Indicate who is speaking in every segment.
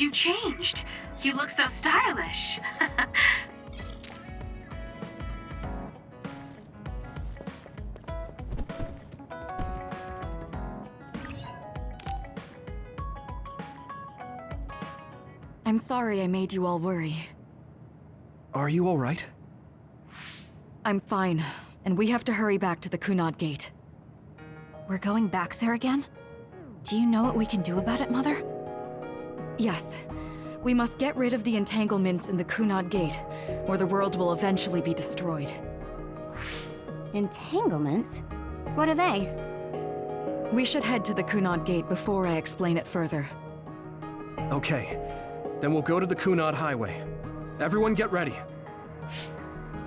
Speaker 1: You changed. You look so stylish.
Speaker 2: I'm sorry I made you all worry.
Speaker 3: Are you all right?
Speaker 2: I'm fine, and we have to hurry back to the Kunad Gate.
Speaker 4: We're going back there again? Do you know what we can do about it, Mother?
Speaker 2: Yes. We must get rid of the entanglements in the Kunad Gate, or the world will eventually be destroyed.
Speaker 5: Entanglements? What are they?
Speaker 2: We should head to the Kunad Gate before I explain it further.
Speaker 3: Okay. Then we'll go to the Kunad Highway. Everyone get ready.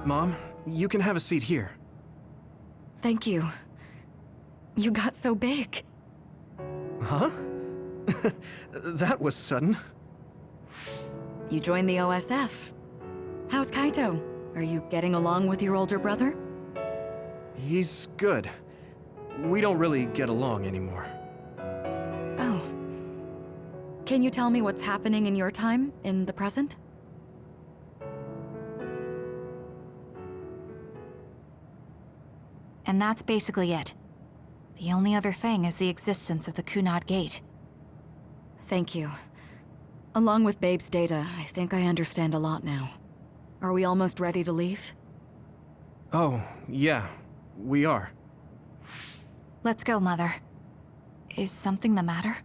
Speaker 3: Mom, you can have a seat here.
Speaker 2: Thank you. You got so big.
Speaker 3: Huh? That was sudden.
Speaker 2: You joined the OSF. How's Kaito? Are you getting along with your older brother?
Speaker 3: He's good. We don't really get along anymore.
Speaker 2: Oh. Can you tell me what's happening in your time, in the present?
Speaker 4: And that's basically it. The only other thing is the existence of the Kunad Gate.
Speaker 2: Thank you. Along with Babe's data, I think I understand a lot now. Are we almost ready to leave?
Speaker 3: Oh, yeah. We are.
Speaker 4: Let's go, Mother. Is something the matter?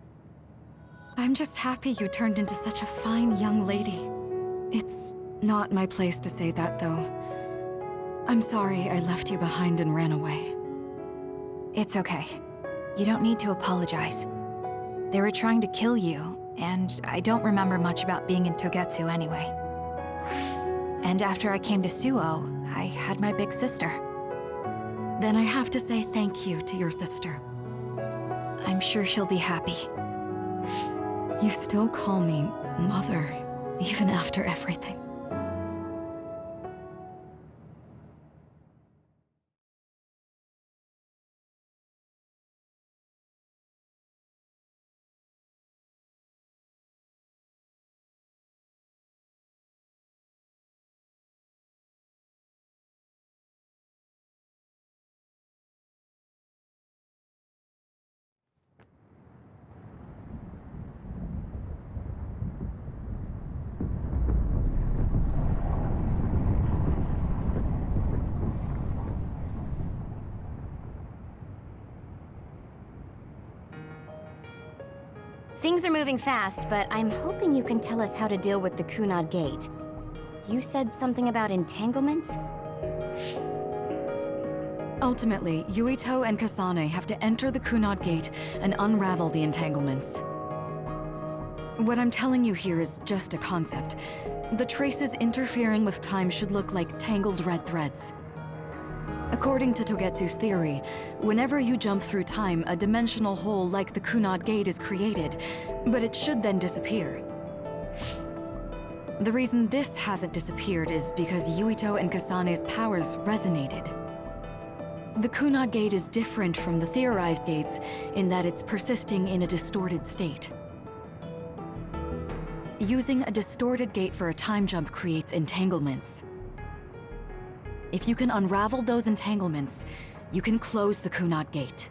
Speaker 2: I'm just happy you turned into such a fine young lady. It's not my place to say that, though. I'm sorry I left you behind and ran away.
Speaker 4: It's okay. You don't need to apologize. They were trying to kill you, and I don't remember much about being in Togetsu anyway. And after I came to Suo, I had my big sister.
Speaker 2: Then I have to say thank you to your sister.
Speaker 4: I'm sure she'll be happy.
Speaker 2: You still call me Mother, even after everything.
Speaker 5: Things are moving fast, but I'm hoping you can tell us how to deal with the Kunad Gate. You said something about entanglements?
Speaker 2: Ultimately, Yuito and Kasane have to enter the Kunad Gate and unravel the entanglements. What I'm telling you here is just a concept. The traces interfering with time should look like tangled red threads. According to Togetsu's theory, whenever you jump through time, a dimensional hole like the Kunad Gate is created, but it should then disappear. The reason this hasn't disappeared is because Yuito and Kasane's powers resonated. The Kunad Gate is different from the theorized gates in that it's persisting in a distorted state. Using a distorted gate for a time jump creates entanglements. If you can unravel those entanglements, you can close the Kunad Gate.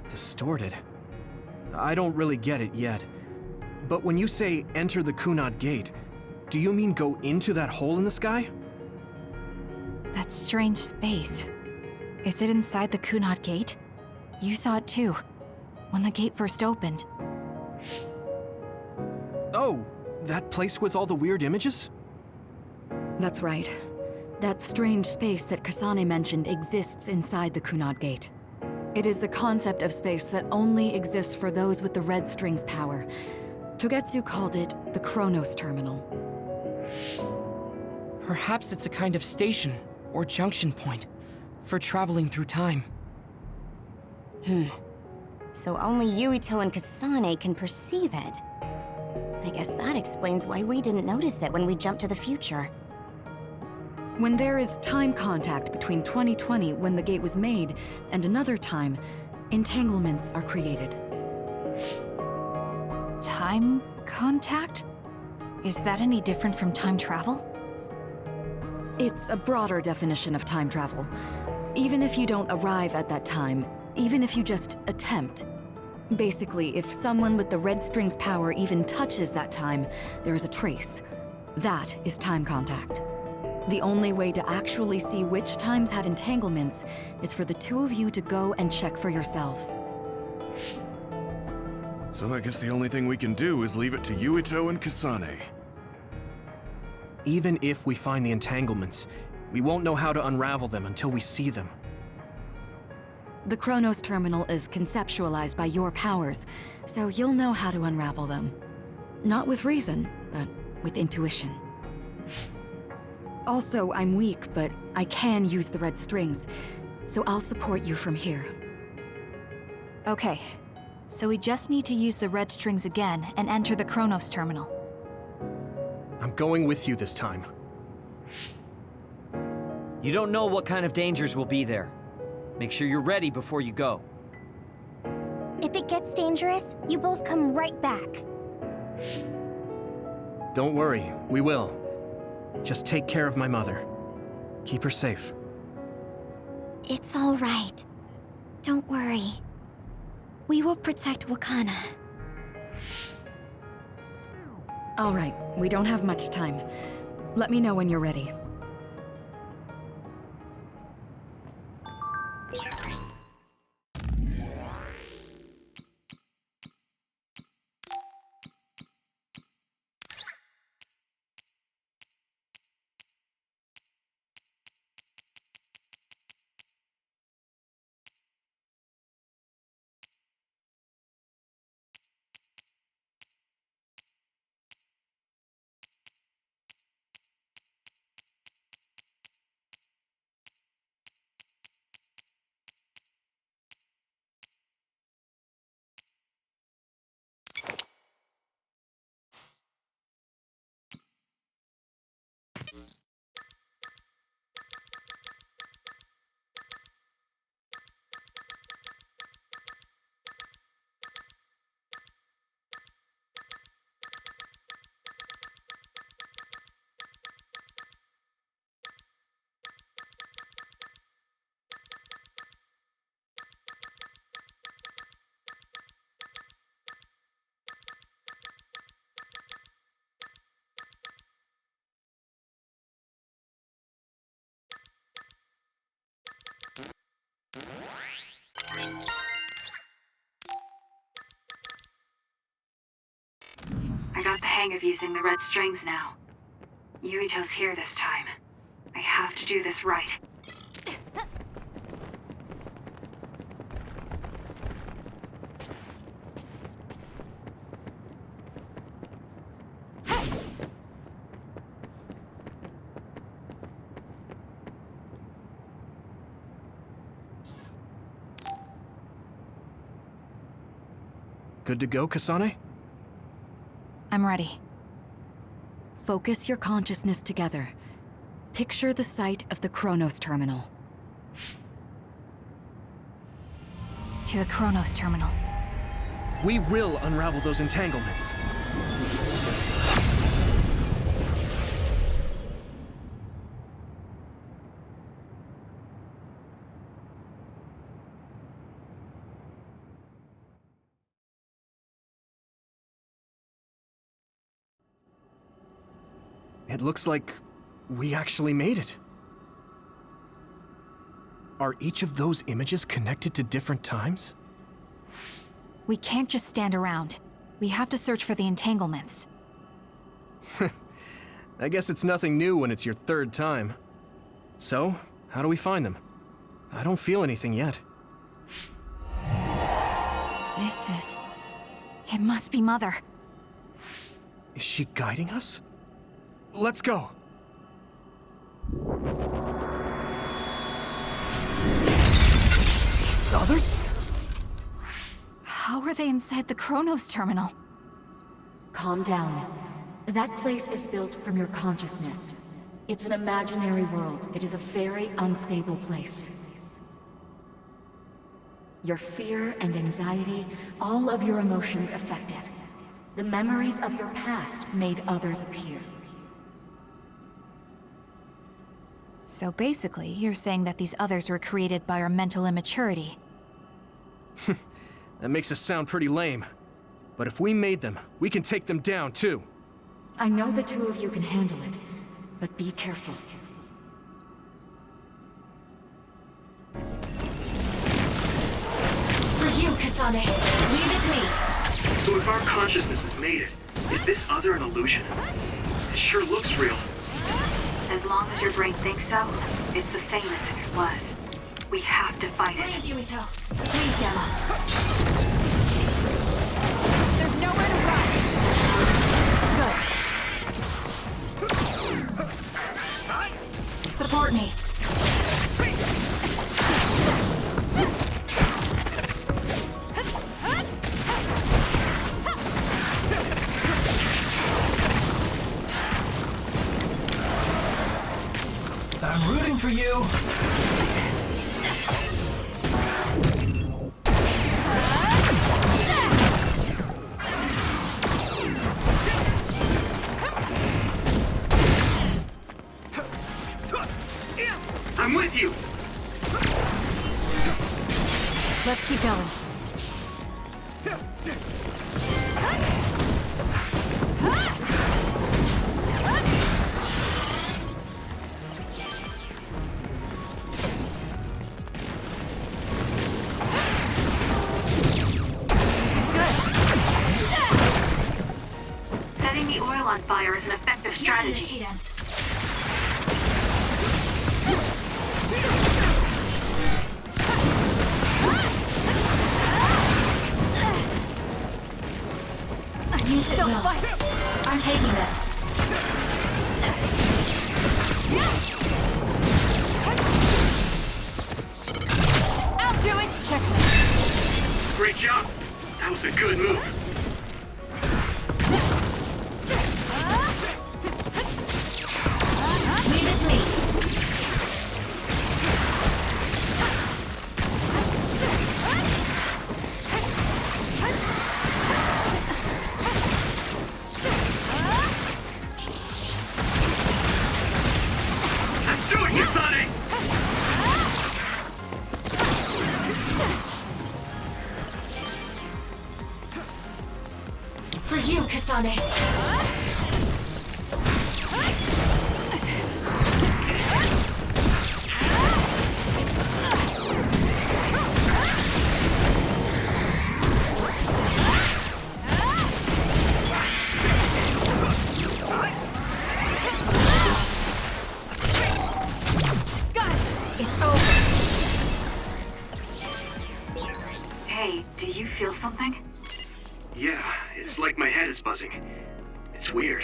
Speaker 3: Distorted? I don't really get it yet. But when you say enter the Kunad Gate, do you mean go into that hole in the sky?
Speaker 4: That strange space. Is it inside the Kunad Gate? You saw it too, when the gate first opened.
Speaker 3: Oh, that place with all the weird images?
Speaker 2: That's right. That strange space that Kasane mentioned exists inside the Kunad Gate. It is a concept of space that only exists for those with the Red String's power. Togetsu called it the Chronos Terminal.
Speaker 6: Perhaps it's a kind of station, or junction point, for traveling through time.
Speaker 5: So only Yuito and Kasane can perceive it. I guess that explains why we didn't notice it when we jumped to the future.
Speaker 2: When there is time contact between 2020, when the gate was made, and another time, entanglements are created.
Speaker 4: Time contact? Is that any different from time travel?
Speaker 2: It's a broader definition of time travel. Even if you don't arrive at that time, even if you just attempt. Basically, if someone with the red string's power even touches that time, there is a trace. That is time contact. The only way to actually see which times have entanglements is for the two of you to go and check for yourselves.
Speaker 7: So I guess the only thing we can do is leave it to Yuito and Kasane.
Speaker 3: Even if we find the entanglements, we won't know how to unravel them until we see them.
Speaker 2: The Chronos terminal is conceptualized by your powers, so you'll know how to unravel them. Not with reason, but with intuition. Also, I'm weak, but I can use the red strings, so I'll support you from here.
Speaker 4: Okay, so we just need to use the red strings again and enter the Chronos terminal.
Speaker 3: I'm going with you this time.
Speaker 8: You don't know what kind of dangers will be there. Make sure you're ready before you go.
Speaker 5: If it gets dangerous, you both come right back.
Speaker 3: Don't worry, we will. Just take care of my mother. Keep her safe.
Speaker 5: It's all right. Don't worry. We will protect Wakana.
Speaker 2: All right, we don't have much time. Let me know when you're ready.
Speaker 1: I got the hang of using the red strings now. Yuito's here this time. I have to do this right.
Speaker 3: Good to go, Kasane?
Speaker 4: I'm ready.
Speaker 2: Focus your consciousness together. Picture the site of the Chronos terminal.
Speaker 4: To the Chronos terminal.
Speaker 3: We will unravel those entanglements. It looks like we actually made it. Are each of those images connected to different times?
Speaker 4: We can't just stand around. We have to search for the entanglements.
Speaker 3: I guess it's nothing new when it's your third time. So, how do we find them? I don't feel anything yet.
Speaker 4: It must be Mother.
Speaker 3: Is she guiding us? Let's go! Others?
Speaker 4: How are they inside the Chronos terminal?
Speaker 9: Calm down. That place is built from your consciousness. It's an imaginary world. It is a very unstable place. Your fear and anxiety, all of your emotions affected. The memories of your past made others appear.
Speaker 4: So basically, you're saying that these others were created by our mental immaturity.
Speaker 3: That makes us sound pretty lame. But if we made them, we can take them down, too.
Speaker 9: I know the two of you can handle it, but be careful.
Speaker 1: For you, Kasane. Leave it to me.
Speaker 3: So if our consciousness has made it, is this other an illusion? It sure looks real.
Speaker 1: As long as your brain thinks so, it's the same as if it was. We have to fight it.
Speaker 4: Please, Yuito. Please, Yama. There's nowhere to run. Good. Support me.
Speaker 6: I'm rooting for you.
Speaker 3: I'm with you!
Speaker 4: Let's keep going.
Speaker 1: Setting the oil on fire is an effective strategy.
Speaker 9: You still fight. I'm taking this.
Speaker 4: I'll do it. Checkmate.
Speaker 3: Great job! That was a good move.
Speaker 9: Leave it to me.
Speaker 3: Let's do it, Kasane!
Speaker 9: For you, Kasane.
Speaker 4: Got it. It's over.
Speaker 1: Hey, do you feel something?
Speaker 3: Yeah, it's like my head is buzzing. It's weird.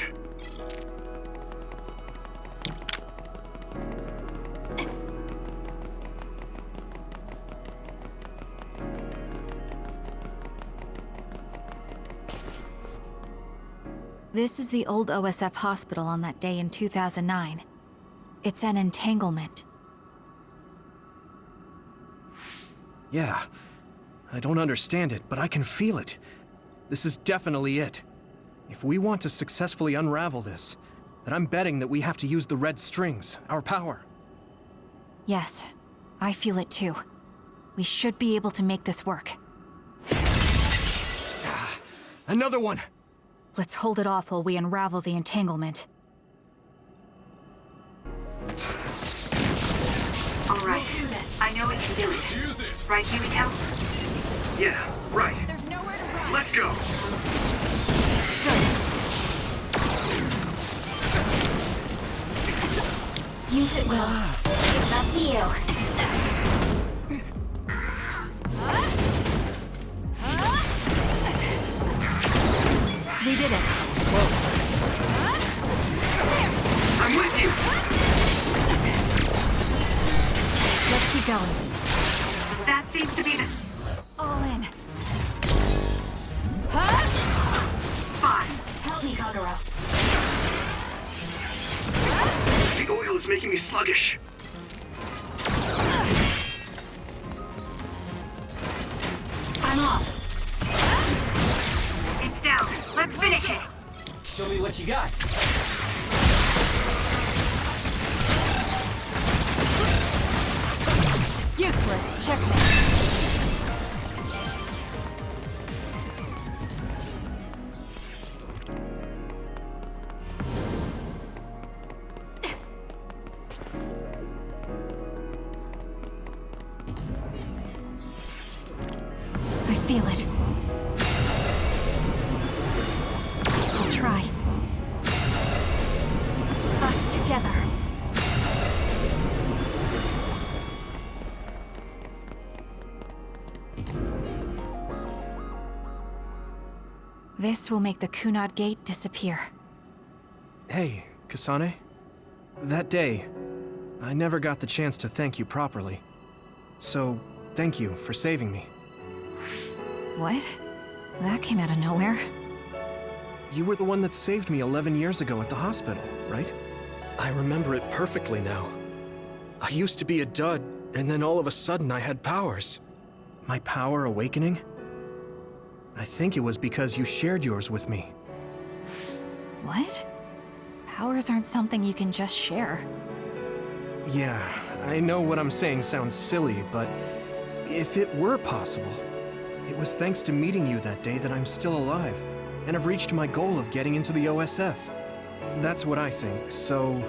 Speaker 4: This is the old OSF hospital on that day in 2009. It's an entanglement.
Speaker 3: Yeah. I don't understand it, but I can feel it. This is definitely it. If we want to successfully unravel this, then I'm betting that we have to use the red strings, our power.
Speaker 4: Yes, I feel it too. We should be able to make this work.
Speaker 3: Another one!
Speaker 4: Let's hold it off while we unravel the entanglement.
Speaker 1: All right. I know we can do it.
Speaker 7: Use it!
Speaker 1: Right, Yuito?
Speaker 3: Yeah, right.
Speaker 4: There's nowhere to run.
Speaker 3: Let's go!
Speaker 5: Use it, Will. It's up to you.
Speaker 4: We did it.
Speaker 3: Close. I'm with you!
Speaker 4: Let's keep going.
Speaker 1: That seems to be the...
Speaker 4: All in.
Speaker 1: Fine.
Speaker 9: Help me, Kagura.
Speaker 3: The oil is making me sluggish.
Speaker 9: I'm off.
Speaker 1: It's down. Let's finish it!
Speaker 8: Show me what you got.
Speaker 4: Useless. Checkmate. I feel it. I'll try. Us together. This will make the Kunad Gate disappear.
Speaker 3: Hey, Kasane. That day, I never got the chance to thank you properly. So, thank you for saving me.
Speaker 4: What? That came out of nowhere.
Speaker 3: You were the one that saved me 11 years ago at the hospital, right? I remember it perfectly now. I used to be a dud, and then all of a sudden I had powers. My power awakening? I think it was because you shared yours with me.
Speaker 4: What? Powers aren't something you can just share.
Speaker 3: Yeah, I know what I'm saying sounds silly, but if it were possible, it was thanks to meeting you that day that I'm still alive, and have reached my goal of getting into the OSF. That's what I think, so...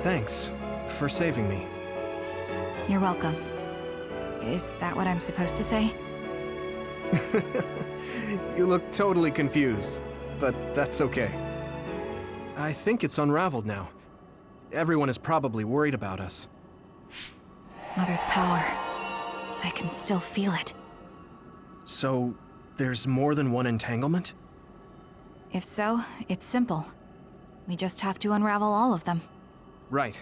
Speaker 3: thanks for saving me.
Speaker 4: You're welcome. Is that what I'm supposed to say?
Speaker 3: You look totally confused, but that's okay. I think it's unraveled now. Everyone is probably worried about us.
Speaker 4: Mother's power. I can still feel it.
Speaker 3: So, there's more than one entanglement?
Speaker 4: If so, it's simple. We just have to unravel all of them.
Speaker 3: Right.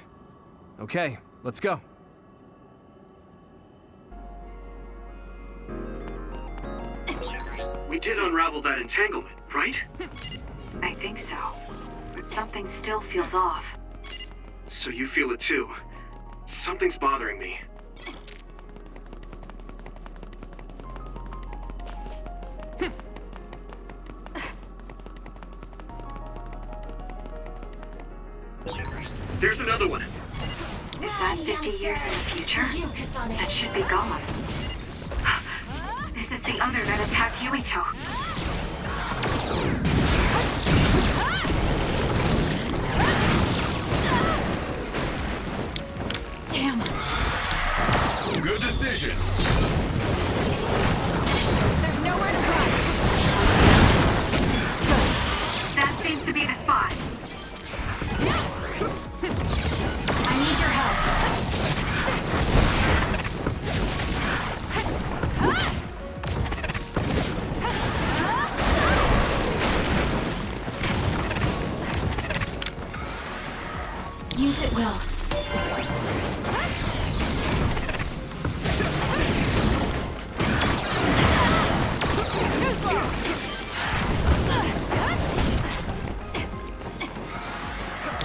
Speaker 3: Okay, let's go. We did unravel that entanglement, right?
Speaker 1: I think so. But something still feels off.
Speaker 3: So you feel it too. Something's bothering me. There's another one.
Speaker 1: Is that 50 years in the future? That should be gone. This is the other that attacked Yuito.
Speaker 4: Damn!
Speaker 7: Good decision.
Speaker 4: There's nowhere to run!
Speaker 1: That seems to be the spot.
Speaker 4: I need your help. Use it well. Too slow!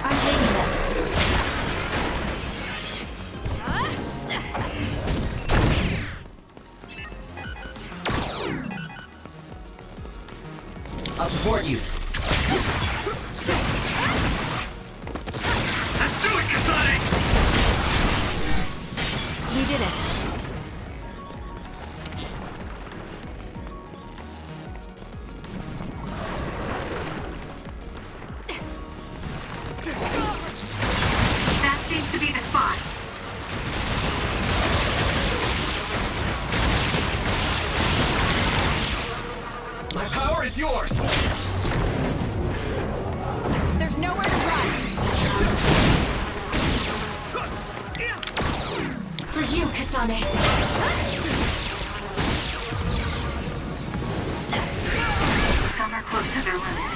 Speaker 4: I'm taking this.
Speaker 8: I'll support you.
Speaker 3: Let's do it, Kasane!
Speaker 4: You did it.
Speaker 1: That seems to be the spot.
Speaker 3: My power is yours!
Speaker 4: There's nowhere to run. For you, Kasane.
Speaker 1: Some are close to their limit.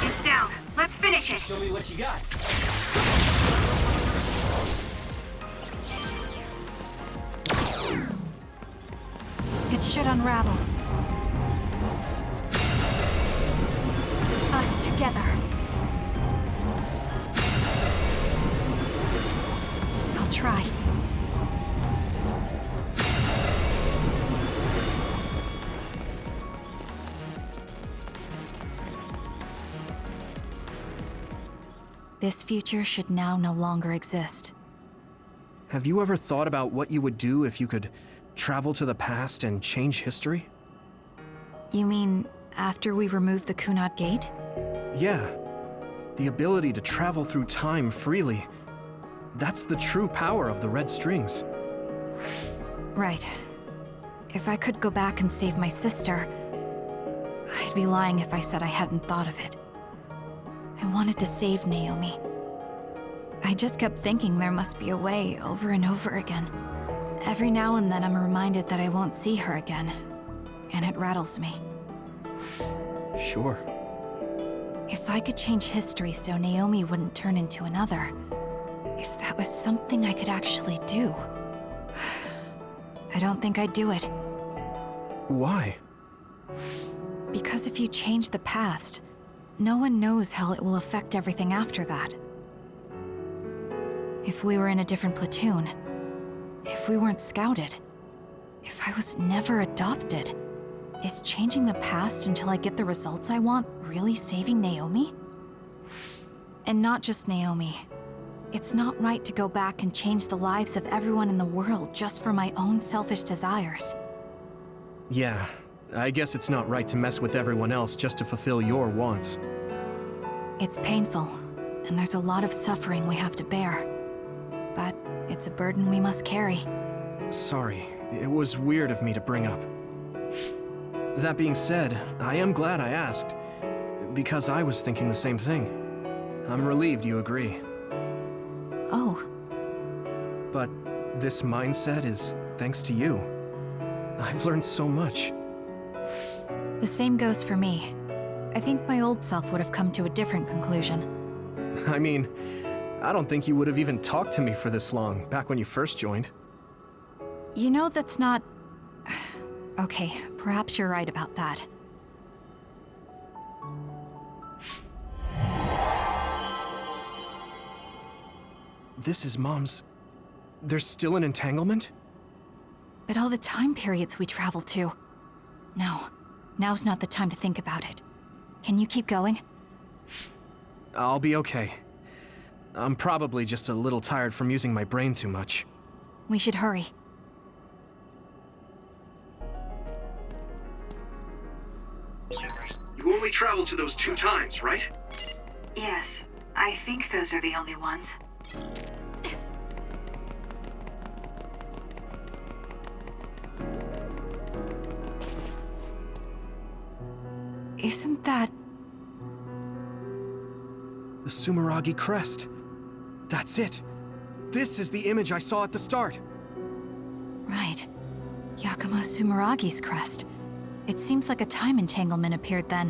Speaker 1: It's down. Let's finish it.
Speaker 8: Show me what you got.
Speaker 4: It should unravel. Us together. try. This future should now no longer exist.
Speaker 3: Have you ever thought about what you would do if you could travel to the past and change history?
Speaker 4: You mean after we remove the Kunad Gate?
Speaker 3: Yeah. The ability to travel through time freely. That's the true power of the red strings.
Speaker 4: Right. If I could go back and save my sister, I'd be lying if I said I hadn't thought of it. I wanted to save Naomi. I just kept thinking there must be a way over and over again. Every now and then I'm reminded that I won't see her again, and it rattles me.
Speaker 3: Sure.
Speaker 4: If I could change history so Naomi wouldn't turn into another, if that was something I could actually do, I don't think I'd do it.
Speaker 3: Why?
Speaker 4: Because if you change the past, no one knows how it will affect everything after that. If we were in a different platoon, if we weren't scouted, if I was never adopted, is changing the past until I get the results I want really saving Naomi? And not just Naomi. It's not right to go back and change the lives of everyone in the world just for my own selfish desires.
Speaker 3: Yeah, I guess it's not right to mess with everyone else just to fulfill your wants.
Speaker 4: It's painful, and there's a lot of suffering we have to bear. But it's a burden we must carry.
Speaker 3: Sorry, it was weird of me to bring up. That being said, I am glad I asked, because I was thinking the same thing. I'm relieved you agree.
Speaker 4: Oh.
Speaker 3: But this mindset is thanks to you. I've learned so much.
Speaker 4: The same goes for me. I think my old self would have come to a different conclusion.
Speaker 3: I mean, I don't think you would have even talked to me for this long, back when you first joined.
Speaker 4: You know, that's not... Okay, perhaps you're right about that.
Speaker 3: This is Mom's... There's still an entanglement?
Speaker 4: But all the time periods we travel to... No, now's not the time to think about it. Can you keep going?
Speaker 3: I'll be okay. I'm probably just a little tired from using my brain too much.
Speaker 4: We should hurry.
Speaker 3: You only traveled to those 2 times, right?
Speaker 1: Yes, I think those are the only ones.
Speaker 4: Isn't that...
Speaker 3: The Sumeragi crest. That's it. This is the image I saw at the start.
Speaker 4: Right. Yakumo Sumeragi's crest. It seems like a time entanglement appeared then.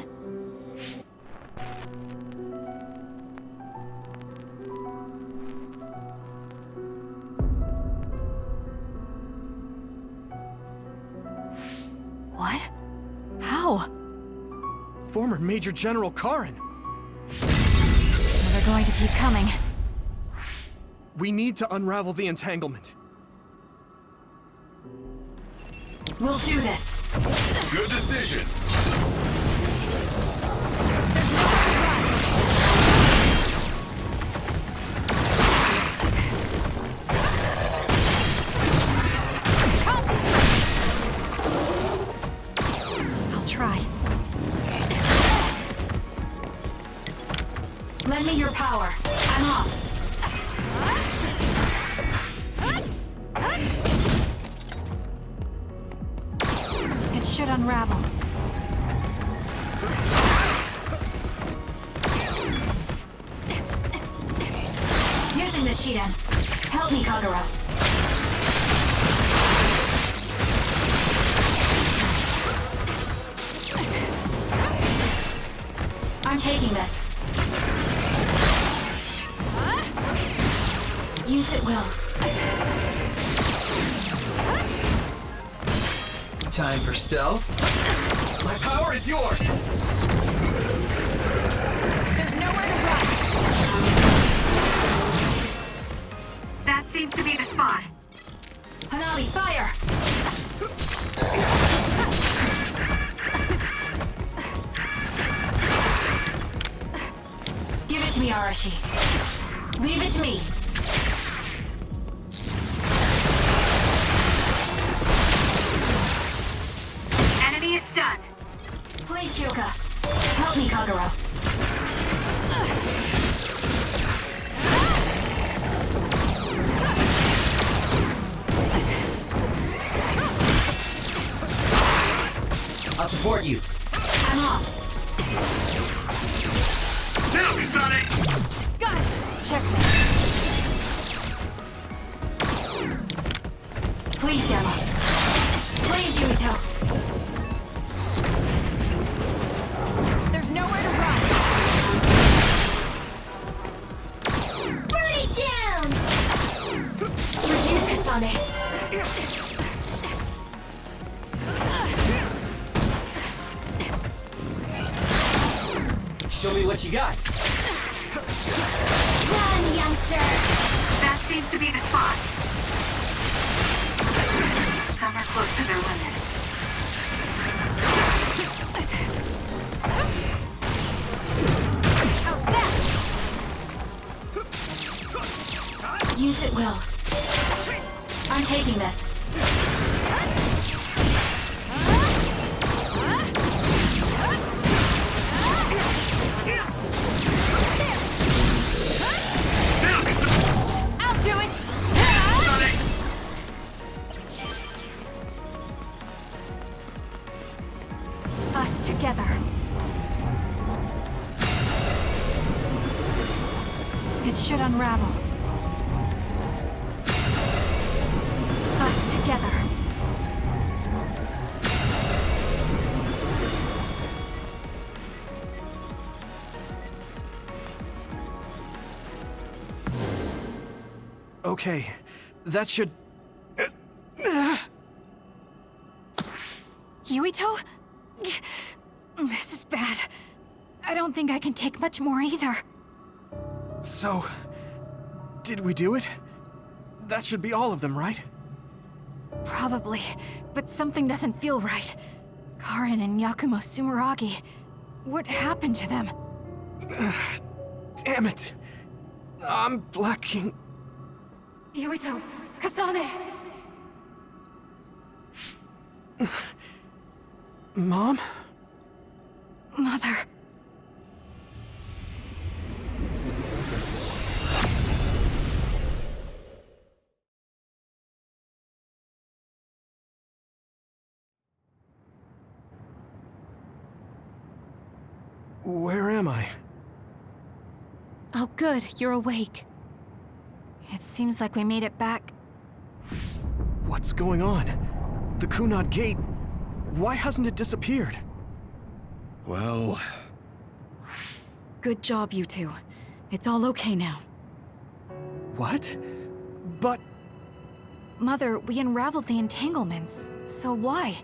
Speaker 4: What? How?
Speaker 3: Former Major General Karin.
Speaker 4: So they're going to keep coming.
Speaker 3: We need to unravel the entanglement.
Speaker 4: We'll do this.
Speaker 7: Good decision.
Speaker 4: I'll try. Lend me your power. I'm off. It should unravel. Using the Shiden. Help me, Kagura. I'm taking this. Use it well.
Speaker 10: Time for stealth.
Speaker 3: My power is yours!
Speaker 1: That seems to be the
Speaker 4: Give it to me, Arashi. Leave it to me.
Speaker 1: Enemy is stunned.
Speaker 4: Please, Kyoka. Help me, Kagero.
Speaker 8: I'll support you.
Speaker 4: I'm off.
Speaker 7: Now, Kasane!
Speaker 4: Got it. Checkmate. Please, Yama. Please, Yuito. There's nowhere to run.
Speaker 5: Burn it down!
Speaker 4: You're here, Kasane.
Speaker 8: Show me what you got.
Speaker 5: Run, youngster!
Speaker 1: That seems to be the spot. Some are close to their limit.
Speaker 4: Use it, Will. I'm taking this. I'll do it! Us together. It should unravel. Us together.
Speaker 3: Okay, that should...
Speaker 4: Yuito? This is bad. I don't think I can take much more either.
Speaker 3: So... did we do it? That should be all of them, right?
Speaker 4: Probably, but something doesn't feel right. Karin and Yakumo Sumeragi. What happened to them?
Speaker 3: Damn it! I'm blacking...
Speaker 9: Yuito, Kasane!
Speaker 3: Mom?
Speaker 4: Mother.
Speaker 3: Where am I?
Speaker 4: Oh good, you're awake. It seems like we made it back.
Speaker 3: What's going on? The Kunad Gate... why hasn't it disappeared?
Speaker 7: Well...
Speaker 2: Good job, you two. It's all okay now.
Speaker 3: What? But...
Speaker 4: Mother, we unraveled the entanglements. So why?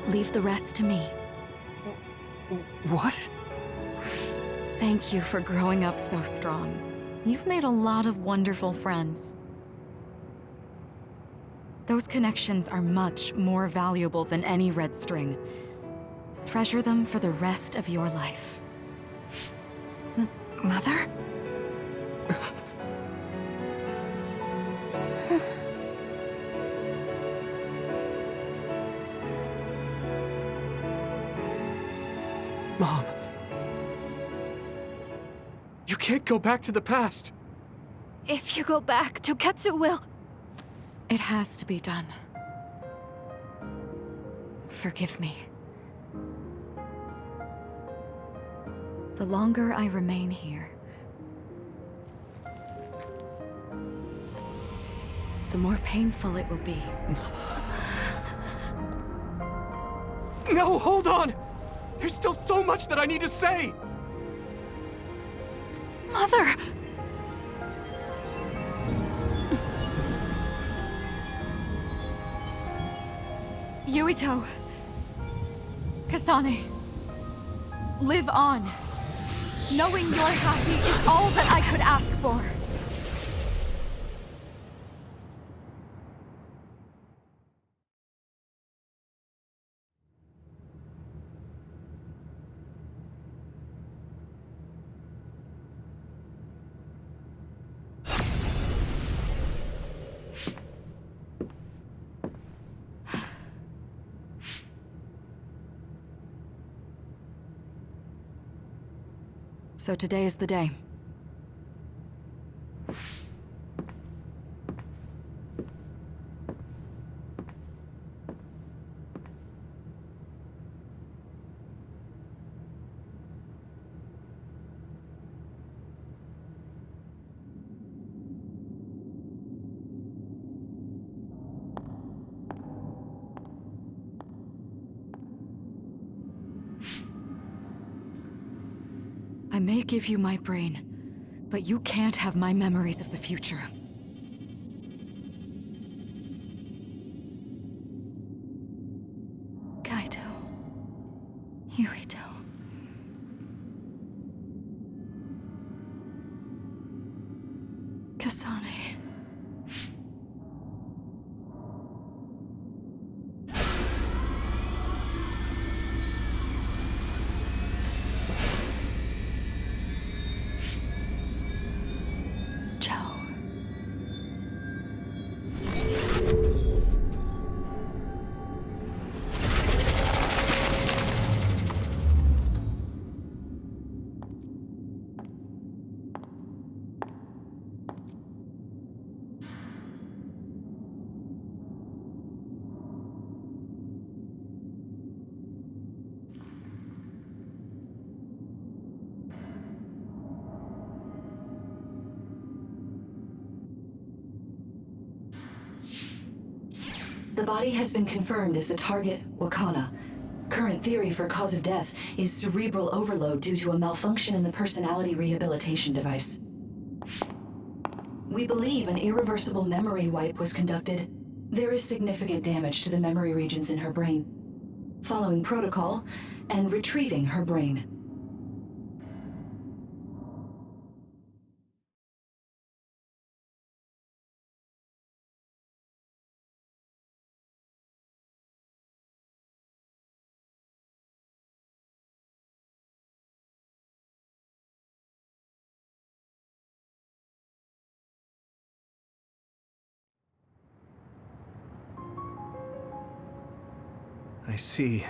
Speaker 2: Leave the rest to me.
Speaker 3: what?
Speaker 2: Thank you for growing up so strong. You've made a lot of wonderful friends. Those connections are much more valuable than any red string. Treasure them for the rest of your life.
Speaker 4: Mother?
Speaker 3: Mom. You can't go back to the past.
Speaker 4: If you go back, Toketsu will...
Speaker 2: It has to be done. Forgive me. The longer I remain here, the more painful it will be.
Speaker 3: No, hold on! There's still so much that I need to say!
Speaker 4: Mother! Yuito. Kasane. Live on. Knowing you're happy is all that I could ask for.
Speaker 2: So today is the day. I may give you my brain, but you can't have my memories of the future. Kaito. Yuito. Kasane.
Speaker 11: The body has been confirmed as the target, Wakana. Current theory for cause of death is cerebral overload due to a malfunction in the personality rehabilitation device. We believe an irreversible memory wipe was conducted. There is significant damage to the memory regions in her brain. Following protocol and retrieving her brain.
Speaker 3: I see.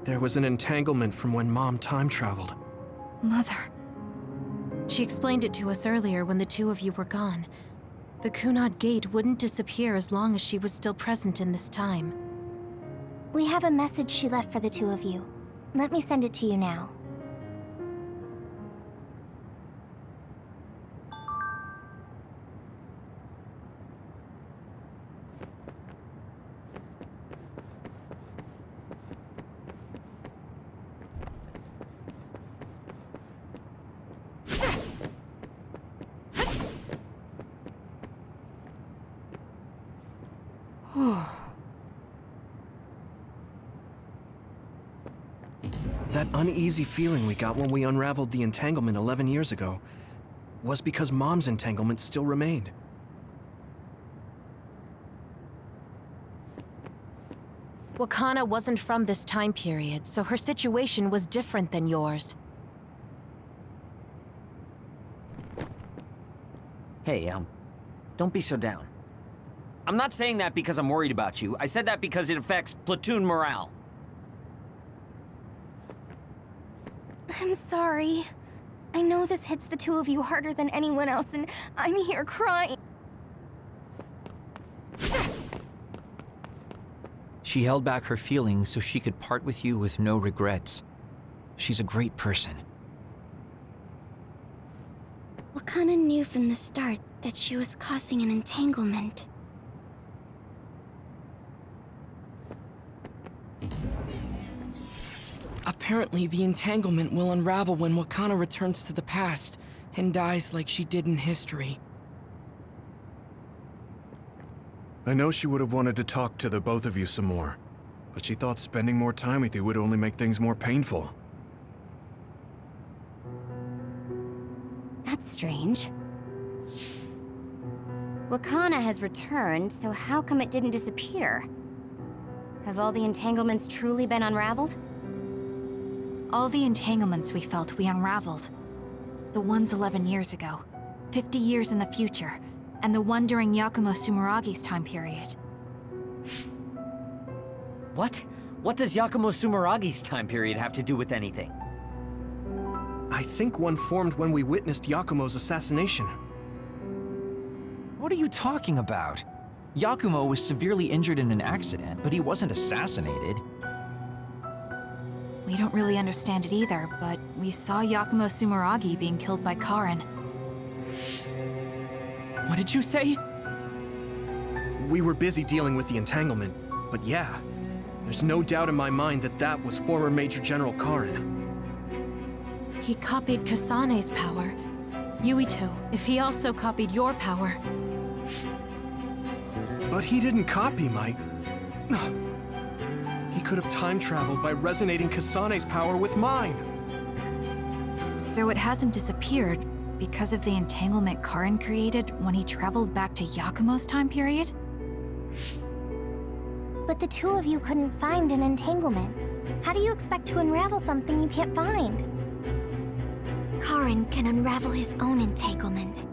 Speaker 3: There was an entanglement from when Mom time traveled.
Speaker 4: Mother. She explained it to us earlier when the two of you were gone. The Kunad Gate wouldn't disappear as long as she was still present in this time.
Speaker 5: We have a message she left for the two of you. Let me send it to you now.
Speaker 3: That uneasy feeling we got when we unraveled the entanglement 11 years ago was because Mom's entanglement still remained.
Speaker 4: Wakana wasn't from this time period, so her situation was different than yours.
Speaker 8: Hey, don't be so down. I'm not saying that because I'm worried about you. I said that because it affects platoon morale.
Speaker 5: I'm sorry. I know this hits the two of you harder than anyone else, and I'm here crying.
Speaker 12: She held back her feelings so she could part with you with no regrets. She's a great person.
Speaker 5: Wakana knew from the start that she was causing an entanglement.
Speaker 6: Apparently, the entanglement will unravel when Wakana returns to the past and dies like she did in history.
Speaker 7: I know she would have wanted to talk to the both of you some more, but she thought spending more time with you would only make things more painful.
Speaker 5: That's strange. Wakana has returned, so how come it didn't disappear? Have all the entanglements truly been unraveled?
Speaker 4: All the entanglements we felt, we unraveled. The ones 11 years ago, 50 years in the future, and the one during Yakumo Sumeragi's time period.
Speaker 8: What? What does Yakumo Sumeragi's time period have to do with anything?
Speaker 3: I think one formed when we witnessed Yakumo's assassination.
Speaker 12: What are you talking about? Yakumo was severely injured in an accident, but he wasn't assassinated.
Speaker 4: We don't really understand it either, but we saw Yakumo Sumeragi being killed by Karin.
Speaker 6: What did you say?
Speaker 3: We were busy dealing with the entanglement, but yeah, there's no doubt in my mind that that was former Major General Karin.
Speaker 4: He copied Kasane's power. Yuito, if he also copied your power.
Speaker 3: But he didn't copy my... He could have time-traveled by resonating Kasane's power with mine.
Speaker 4: So it hasn't disappeared because of the entanglement Karin created when he traveled back to Yakumo's time period?
Speaker 5: But the two of you couldn't find an entanglement. How do you expect to unravel something you can't find?
Speaker 13: Karin can unravel his own entanglement.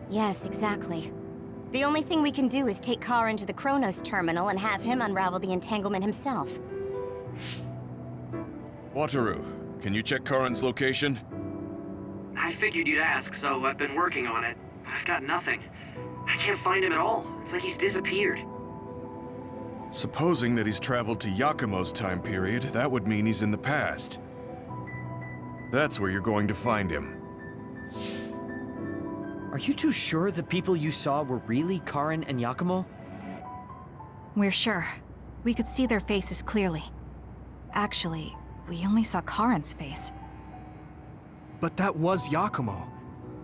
Speaker 5: Yes, exactly. The only thing we can do is take Karin to the Chronos terminal and have him unravel the entanglement himself.
Speaker 7: Wataru, can you check Karin's location?
Speaker 14: I figured you'd ask, so I've been working on it. But I've got nothing. I can't find him at all. It's like he's disappeared.
Speaker 7: Supposing that he's traveled to Yakumo's time period, that would mean he's in the past. That's where you're going to find him.
Speaker 8: Are you too sure the people you saw were really Karin and Yakumo?
Speaker 4: We're sure. We could see their faces clearly. Actually, we only saw Karin's face.
Speaker 3: But that was Yakumo.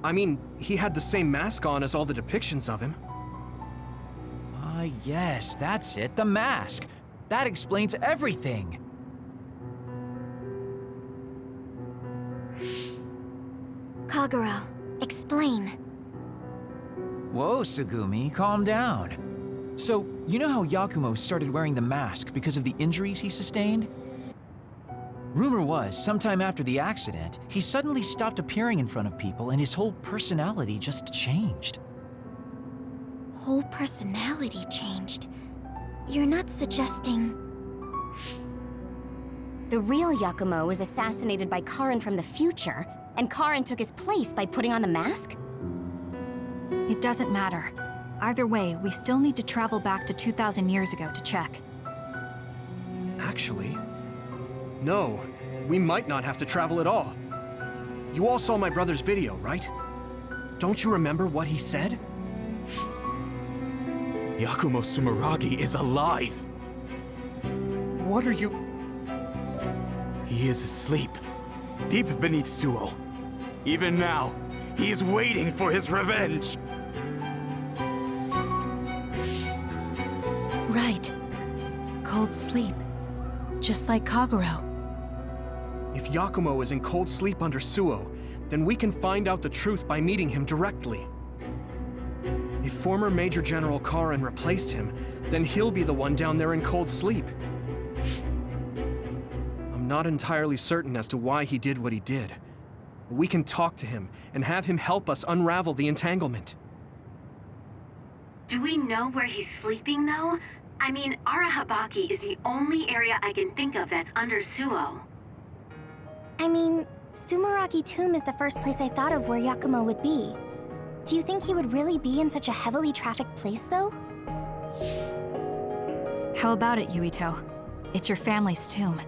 Speaker 3: I mean, he had the same mask on as all the depictions of him.
Speaker 12: Ah, yes, that's it, the mask. That explains everything.
Speaker 13: Kagero, explain.
Speaker 12: Whoa, Tsugumi, calm down. So, you know how Yakumo started wearing the mask because of the injuries he sustained? Rumor was, sometime after the accident, he suddenly stopped appearing in front of people and his whole personality just changed.
Speaker 13: Whole personality changed. You're not suggesting...
Speaker 5: The real Yakumo was assassinated by Karin from the future, and Karin took his place by putting on the mask?
Speaker 4: It doesn't matter. Either way, we still need to travel back to 2,000 years ago to check.
Speaker 3: Actually, no. We might not have to travel at all. You all saw my brother's video, right? Don't you remember what he said?
Speaker 15: Yakumo Sumeragi is alive!
Speaker 3: What are you...
Speaker 15: He is asleep, deep beneath Suo. Even now, he is waiting for his revenge!
Speaker 4: Right. Cold sleep. Just like Kagero.
Speaker 3: If Yakumo is in cold sleep under Suo, then we can find out the truth by meeting him directly. If former Major General Karin replaced him, then he'll be the one down there in cold sleep. I'm not entirely certain as to why he did what he did. But we can talk to him and have him help us unravel the entanglement.
Speaker 1: Do we know where he's sleeping, though? I mean, Arahabaki is the only area I can think of that's under Suo.
Speaker 5: I mean, Sumeragi Tomb is the first place I thought of where Yakumo would be. Do you think he would really be in such a heavily trafficked place, though?
Speaker 4: How about it, Yuito? It's your family's tomb.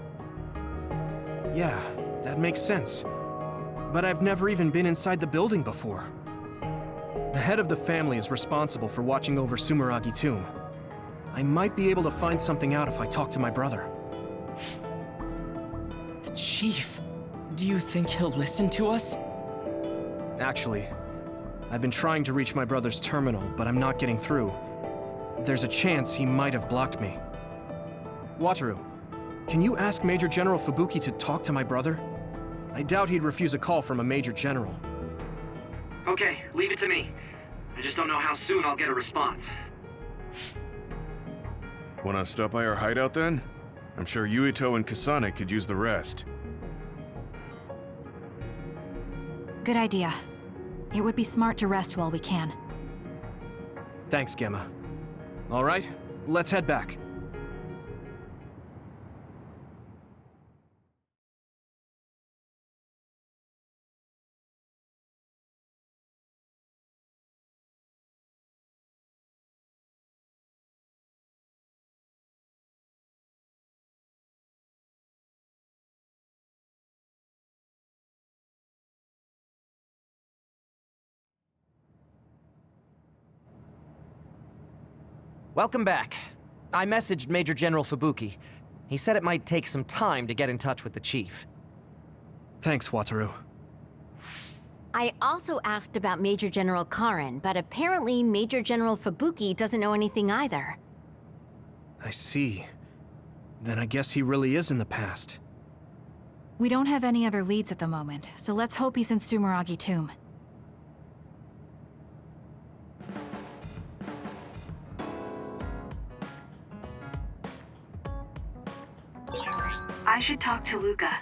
Speaker 3: Yeah, that makes sense. But I've never even been inside the building before. The head of the family is responsible for watching over Sumeragi Tomb. I might be able to find something out if I talk to my brother.
Speaker 6: The chief. Do you think he'll listen to us?
Speaker 3: Actually, I've been trying to reach my brother's terminal, but I'm not getting through. There's a chance he might have blocked me. Wataru, can you ask Major General Fubuki to talk to my brother? I doubt he'd refuse a call from a Major General.
Speaker 14: Okay, leave it to me. I just don't know how soon I'll get a response.
Speaker 7: Wanna stop by our hideout then? I'm sure Yuito and Kasane could use the rest.
Speaker 4: Good idea. It would be smart to rest while we can.
Speaker 3: Thanks, Gemma. All right, let's head back.
Speaker 16: Welcome back. I messaged Major General Fubuki. He said it might take some time to get in touch with the chief.
Speaker 3: Thanks, Wataru.
Speaker 1: I also asked about Major General Karin, but apparently Major General Fubuki doesn't know anything either.
Speaker 3: I see. Then I guess he really is in the past.
Speaker 4: We don't have any other leads at the moment, so let's hope he's in Sumeragi Tomb.
Speaker 1: I should talk to Luca.